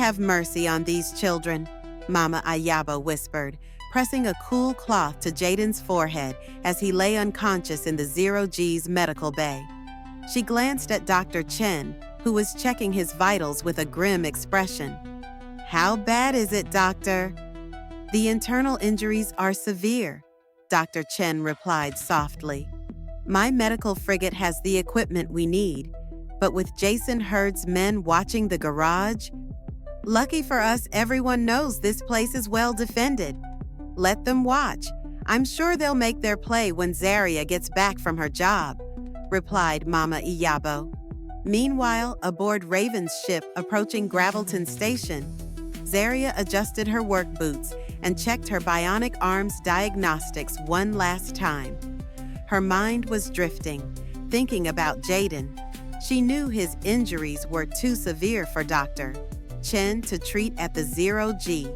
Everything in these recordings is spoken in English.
have mercy on these children, Mama Iyabo whispered, pressing a cool cloth to Jaydon's forehead as he lay unconscious in the 0G's medical bay. She glanced at Dr. Chen, who was checking his vitals with a grim expression. "How bad is it, doctor?" "The internal injuries are severe," Dr. Chen replied softly. "My medical frigate has the equipment we need, but with Jason Hurd's men watching the garage, lucky for us, everyone knows this place is well defended. Let them watch. I'm sure they'll make their play when Zaria gets back from her job," replied Mama Iyabo. Meanwhile, aboard Raven's ship approaching Gravelton Station, Zaria adjusted her work boots and checked her bionic arm's diagnostics one last time. Her mind was drifting, thinking about Jaydon. She knew his injuries were too severe for Dr. Chen to treat at the 0G,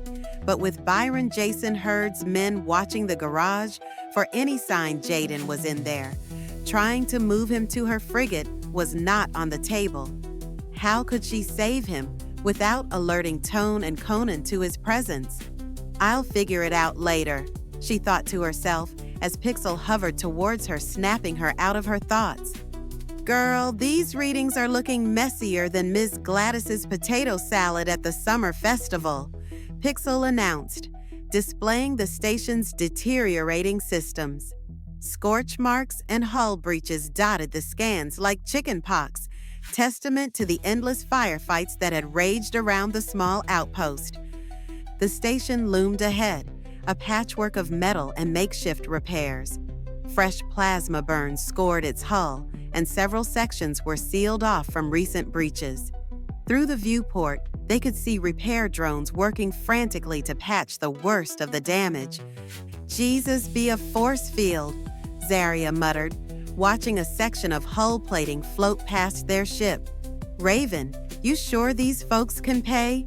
but with Byron Jason Hurd's men watching the garage for any sign Jaydon was in there, trying to move him to her frigate was not on the table. How could she save him without alerting Tone and Conan to his presence? "I'll figure it out later," she thought to herself as Pixel hovered towards her, snapping her out of her thoughts. "Girl, these readings are looking messier than Miss Gladys's potato salad at the summer festival," Pixel announced, displaying the station's deteriorating systems. Scorch marks and hull breaches dotted the scans like chickenpox, testament to the endless firefights that had raged around the small outpost. The station loomed ahead, a patchwork of metal and makeshift repairs. Fresh plasma burns scored its hull, and several sections were sealed off from recent breaches. Through the viewport, they could see repair drones working frantically to patch the worst of the damage. "Jesus be a force field," Zaria muttered, watching a section of hull plating float past their ship. "Raven, you sure these folks can pay?"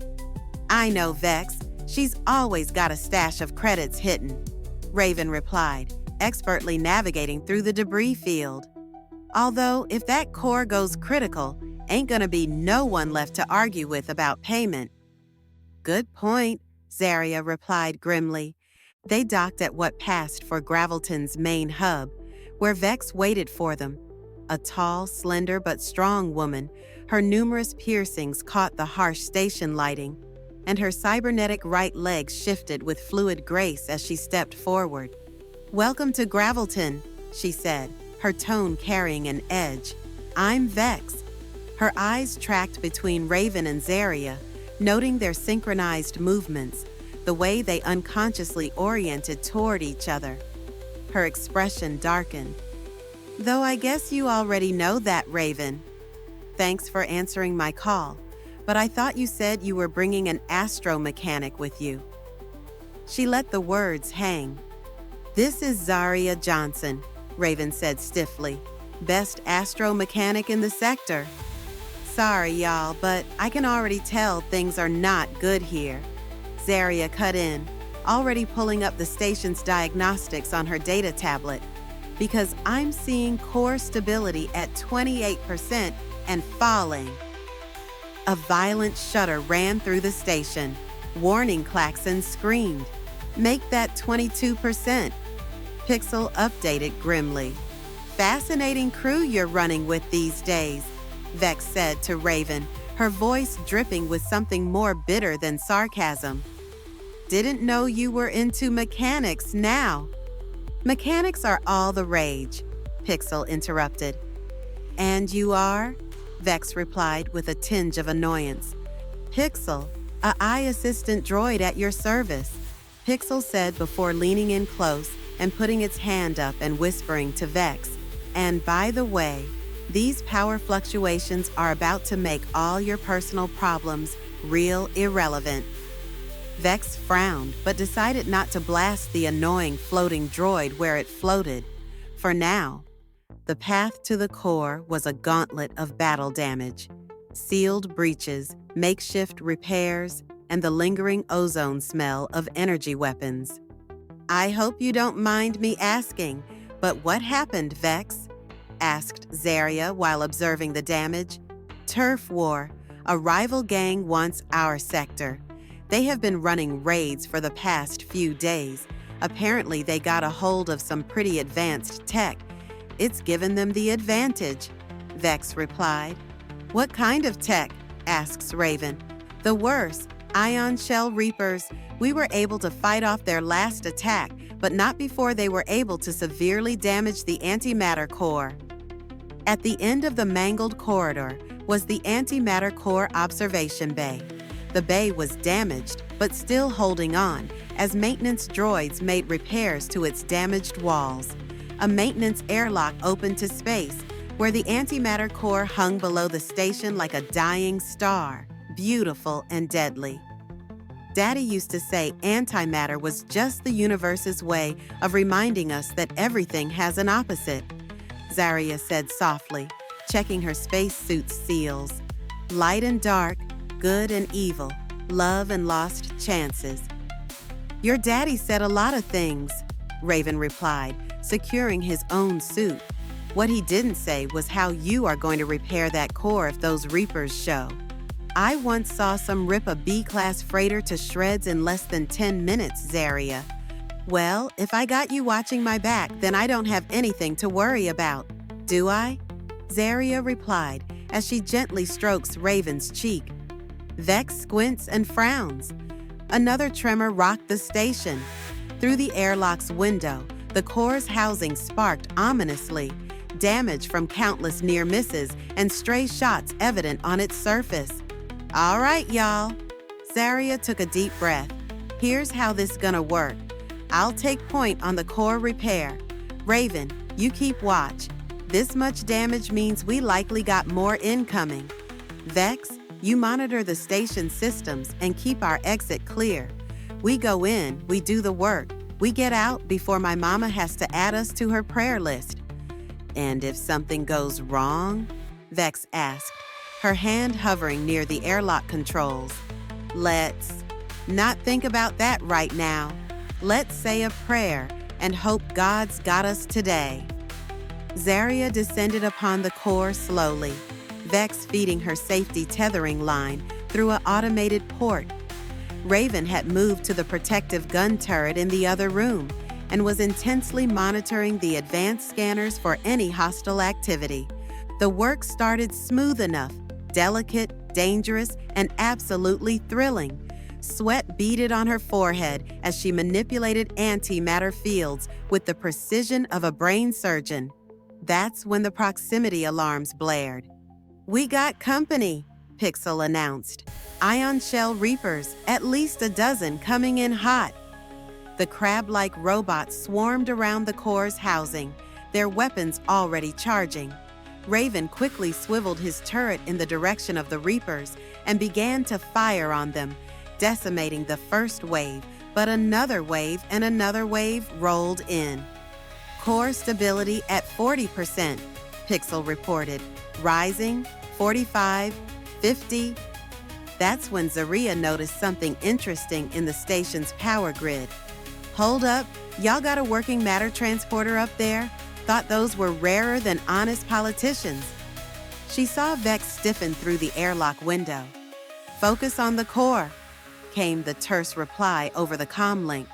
"I know Vex. She's always got a stash of credits hidden," Raven replied, expertly navigating through the debris field. "Although, if that core goes critical, ain't gonna be no one left to argue with about payment." "Good point," Zaria replied grimly. They docked at what passed for Gravelton's main hub, where Vex waited for them. A tall, slender but strong woman, her numerous piercings caught the harsh station lighting, and her cybernetic right leg shifted with fluid grace as she stepped forward. "Welcome to Gravelton," she said, her tone carrying an edge. "I'm Vex." Her eyes tracked between Raven and Zaria, noting their synchronized movements, the way they unconsciously oriented toward each other. Her expression darkened. "Though I guess you already know that, Raven. Thanks for answering my call, but I thought you said you were bringing an astromechanic with you." She let the words hang. "This is Zaria Johnson," Raven said stiffly. "Best astromechanic in the sector. Sorry, y'all, but I can already tell things are not good here." Zaria cut in, already pulling up the station's diagnostics on her data tablet. "Because I'm seeing core stability at 28% and falling." A violent shudder ran through the station. Warning klaxons screamed. "Make that 22%. Pixel updated grimly. "Fascinating crew you're running with these days," Vex said to Raven, her voice dripping with something more bitter than sarcasm. "Didn't know you were into mechanics now." "Mechanics are all the rage," Pixel interrupted. "And you are?" Vex replied with a tinge of annoyance. "Pixel, a eye assistant droid at your service," Pixel said before leaning in close and putting its hand up and whispering to Vex. "And by the way, these power fluctuations are about to make all your personal problems real irrelevant." Vex frowned, but decided not to blast the annoying floating droid where it floated. For now, the path to the core was a gauntlet of battle damage. Sealed breaches, makeshift repairs, and the lingering ozone smell of energy weapons. "I hope you don't mind me asking, but what happened, Vex?" asked Zaria while observing the damage. "Turf war. A rival gang wants our sector. They have been running raids for the past few days. Apparently, they got a hold of some pretty advanced tech. It's given them the advantage, Vex replied. What kind of tech? Asks Raven. The worst, ion shell reapers. We were able to fight off their last attack, but not before they were able to severely damage the antimatter core. At the end of the mangled corridor was the antimatter core observation bay. The bay was damaged, but still holding on, as maintenance droids made repairs to its damaged walls. A maintenance airlock opened to space, where the antimatter core hung below the station like a dying star, beautiful and deadly. Daddy used to say antimatter was just the universe's way of reminding us that everything has an opposite, Zaria said softly, checking her spacesuit's seals. Light and dark, good and evil, love and lost chances. Your daddy said a lot of things, Raven replied, securing his own suit. What he didn't say was how you are going to repair that core if those Reapers show. I once saw some rip a B-class freighter to shreds in less than 10 minutes, Zaria. Well, if I got you watching my back, then I don't have anything to worry about, do I? Zaria replied as she gently strokes Raven's cheek. Vex squints and frowns. Another tremor rocked the station. Through the airlock's window, the core's housing sparked ominously, damage from countless near misses and stray shots evident on its surface. All right, y'all. Zaria took a deep breath. Here's how this gonna work. I'll take point on the core repair. Raven, you keep watch. This much damage means we likely got more incoming. Vex, you monitor the station systems and keep our exit clear. We go in, we do the work. We get out before my mama has to add us to her prayer list. And if something goes wrong? Vex asked, her hand hovering near the airlock controls. Let's not think about that right now. Let's say a prayer and hope God's got us today. Zaria descended upon the core slowly, Vex feeding her safety tethering line through an automated port. Raven had moved to the protective gun turret in the other room and was intensely monitoring the advanced scanners for any hostile activity. The work started smooth enough, delicate, dangerous, and absolutely thrilling. Sweat beaded on her forehead as she manipulated antimatter fields with the precision of a brain surgeon. That's when the proximity alarms blared. We got company, Pixel announced. Ion shell reapers, at least a dozen coming in hot. The crab-like robots swarmed around the core's housing, their weapons already charging. Raven quickly swiveled his turret in the direction of the reapers and began to fire on them, decimating the first wave, but another wave and another wave rolled in. Core stability at 40%, Pixel reported, rising, 45, 50. That's when Zaria noticed something interesting in the station's power grid. Hold up, y'all got a working matter transporter up there? Thought those were rarer than honest politicians. She saw Vex stiffen through the airlock window. Focus on the core, came the terse reply over the comlink.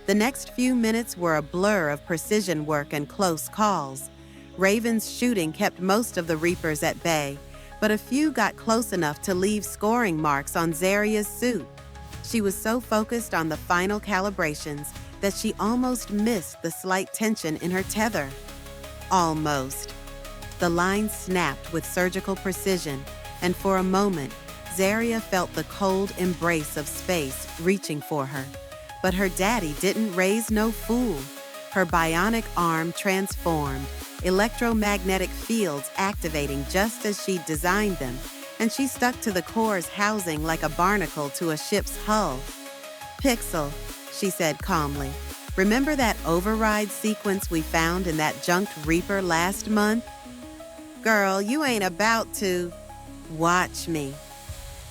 The next few minutes were a blur of precision work and close calls. Raven's shooting kept most of the Reapers at bay, but a few got close enough to leave scoring marks on Zaria's suit. She was so focused on the final calibrations that she almost missed the slight tension in her tether. Almost. The line snapped with surgical precision, and for a moment, Zaria felt the cold embrace of space reaching for her. But her daddy didn't raise no fool. Her bionic arm transformed, electromagnetic fields activating just as she'd designed them, and she stuck to the core's housing like a barnacle to a ship's hull. Pixel, she said calmly, remember that override sequence we found in that junked Reaper last month? Girl, you ain't about to. Watch me.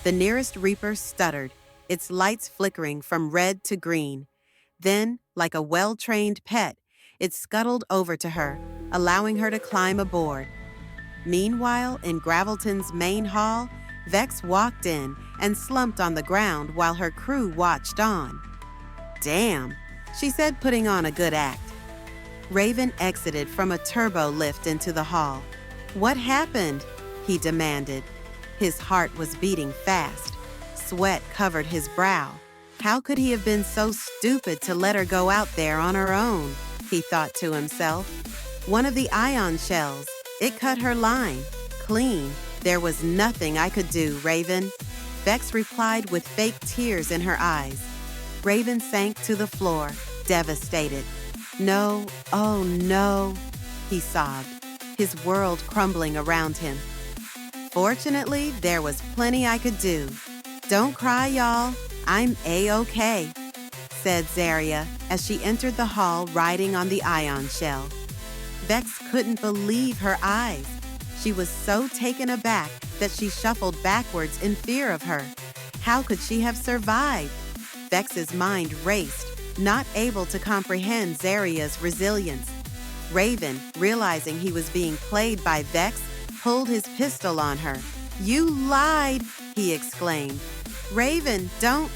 The nearest Reaper stuttered, its lights flickering from red to green. Then, like a well-trained pet, it scuttled over to her, allowing her to climb aboard. Meanwhile, in Gravelton's main hall, Vex walked in and slumped on the ground while her crew watched on. "Damn," she said, putting on a good act. Raven exited from a turbo lift into the hall. "What happened?" he demanded. His heart was beating fast. Sweat covered his brow. How could he have been so stupid to let her go out there on her own? He thought to himself. One of the ion shells. It cut her line. Clean. There was nothing I could do, Raven. Vex replied with fake tears in her eyes. Raven sank to the floor, devastated. "No, oh no," he sobbed, his world crumbling around him. "Fortunately, there was plenty I could do. Don't cry, y'all. I'm A-okay," said Zaria as she entered the hall riding on the ion shell. Vex couldn't believe her eyes. She was so taken aback that she shuffled backwards in fear of her. How could she have survived? Vex's mind raced, not able to comprehend Zaria's resilience. Raven, realizing he was being played by Vex, pulled his pistol on her. "You lied," he exclaimed. "Raven, don't!"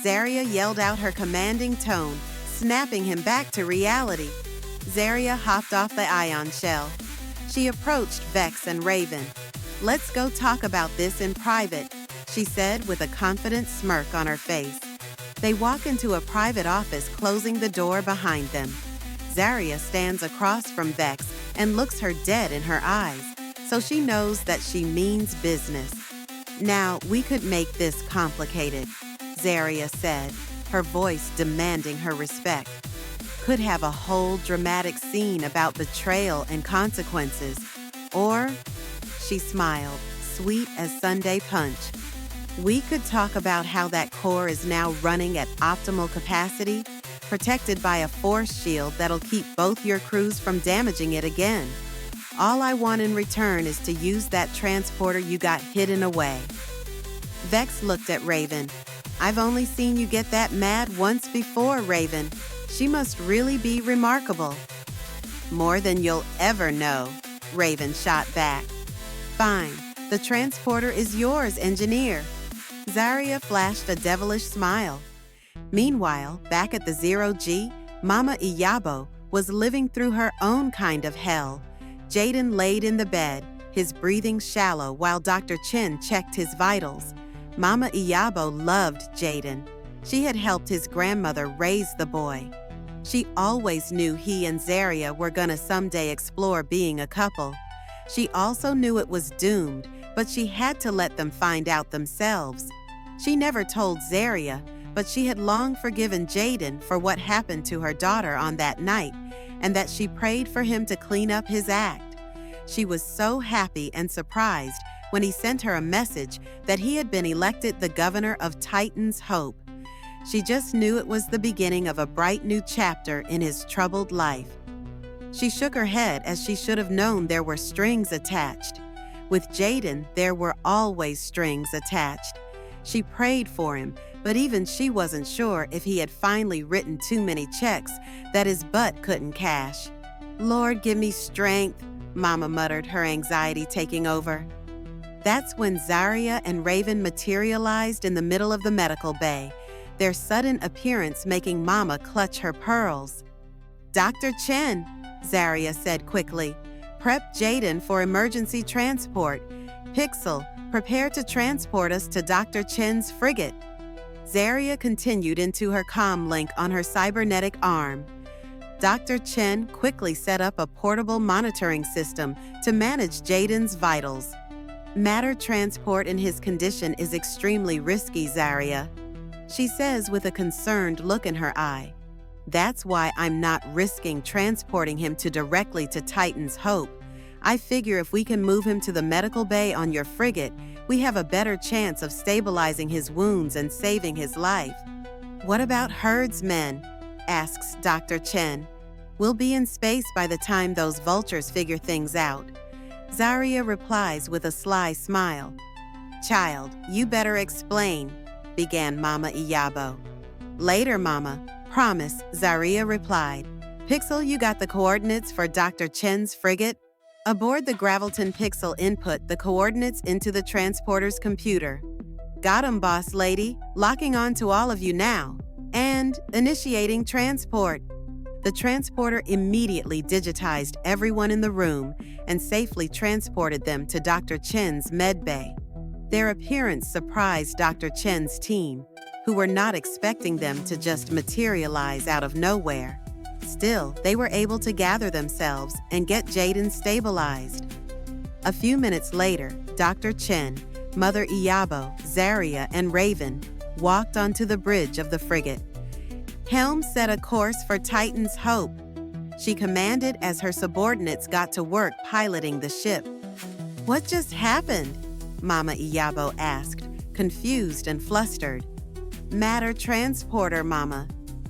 Zaria yelled out her commanding tone, snapping him back to reality. Zaria hopped off the ion shell. She approached Vex and Raven. "Let's go talk about this in private," she said with a confident smirk on her face. They walk into a private office, closing the door behind them. Zaria stands across from Vex and looks her dead in her eyes, so she knows that she means business. "Now, we could make this complicated," Zaria said, her voice demanding her respect. "Could have a whole dramatic scene about betrayal and consequences. Or," she smiled, sweet as Sunday punch, "we could talk about how that core is now running at optimal capacity, protected by a force shield that'll keep both your crews from damaging it again. All I want in return is to use that transporter you got hidden away." Vex looked at Raven. "I've only seen you get that mad once before, Raven. She must really be remarkable." "More than you'll ever know," Raven shot back. "Fine, the transporter is yours, engineer." Zaria flashed a devilish smile. Meanwhile, back at the 0G, Mama Iyabo was living through her own kind of hell. Jaydon laid in the bed, his breathing shallow while Dr. Chen checked his vitals. Mama Iyabo loved Jaydon. She had helped his grandmother raise the boy. She always knew he and Zaria were gonna someday explore being a couple. She also knew it was doomed, but she had to let them find out themselves. She never told Zaria, but she had long forgiven Jaydon for what happened to her daughter on that night, and that she prayed for him to clean up his act. She was so happy and surprised when he sent her a message that he had been elected the governor of Titan's Hope. She just knew it was the beginning of a bright new chapter in his troubled life. She shook her head as she should have known there were strings attached. With Jaydon, there were always strings attached. She prayed for him, but even she wasn't sure if he had finally written too many checks that his butt couldn't cash. "Lord, give me strength," Mama muttered, her anxiety taking over. That's when Zaria and Raven materialized in the middle of the medical bay, their sudden appearance making Mama clutch her pearls. "Dr. Chen," Zaria said quickly, "prep Jaydon for emergency transport. Pixel, prepare to transport us to Dr. Chen's frigate." Zaria continued into her comm link on her cybernetic arm. Dr. Chen quickly set up a portable monitoring system to manage Jaydon's vitals. "Matter transport in his condition is extremely risky, Zaria," she says with a concerned look in her eye. "That's why I'm not risking transporting him directly to Titan's Hope. I figure if we can move him to the medical bay on your frigate, we have a better chance of stabilizing his wounds and saving his life." "What about herdsmen?" asks Dr. Chen. "We'll be in space by the time those vultures figure things out." Zaria replies with a sly smile. "Child, you better explain," began Mama Iyabo. "Later, Mama. Promise," Zaria replied. "Pixel, you got the coordinates for Dr. Chen's frigate?" Aboard the Gravelton Pixel, input the coordinates into the transporter's computer. Got 'em, boss lady. Locking on to all of you now. And initiating transport. The transporter immediately digitized everyone in the room and safely transported them to Dr. Chen's med bay. Their appearance surprised Dr. Chen's team, who were not expecting them to just materialize out of nowhere. Still, they were able to gather themselves and get Jaydon stabilized. A few minutes later, Dr. Chen, Mother Iyabo, Zaria and Raven walked onto the bridge of the frigate. Helm set a course for Titan's Hope, she commanded as her subordinates got to work piloting the ship. What just happened? Mama Iyabo asked, confused and flustered. Matter transporter, Mama.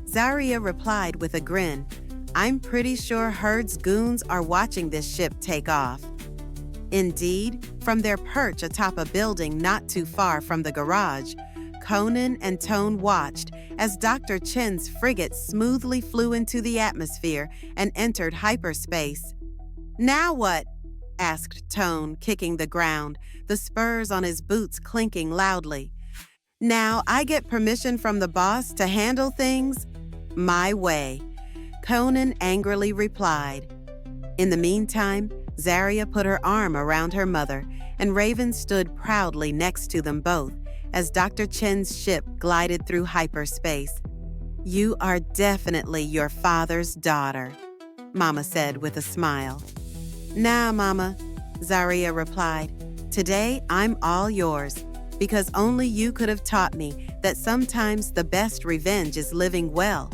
Zaria replied with a grin. I'm pretty sure Herd's goons are watching this ship take off. Indeed, from their perch atop a building not too far from the garage, Conan and Tone watched as Dr. Chen's frigate smoothly flew into the atmosphere and entered hyperspace. Now what? Asked Tone, kicking the ground, the spurs on his boots clinking loudly. Now I get permission from the boss to handle things my way, Conan angrily replied. In the meantime, Zaria put her arm around her mother, and Raven stood proudly next to them both as Dr. Chen's ship glided through hyperspace. You are definitely your father's daughter, Mama said with a smile. Nah, Mama, Zaria replied. Today I'm all yours, because only you could have taught me that sometimes the best revenge is living well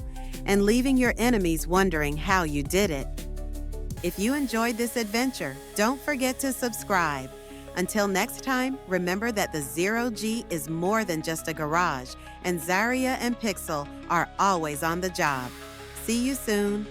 and leaving your enemies wondering how you did it. If you enjoyed this adventure, don't forget to subscribe. Until next time, remember that the 0G is more than just a garage, and Zaria and Pixel are always on the job. See you soon.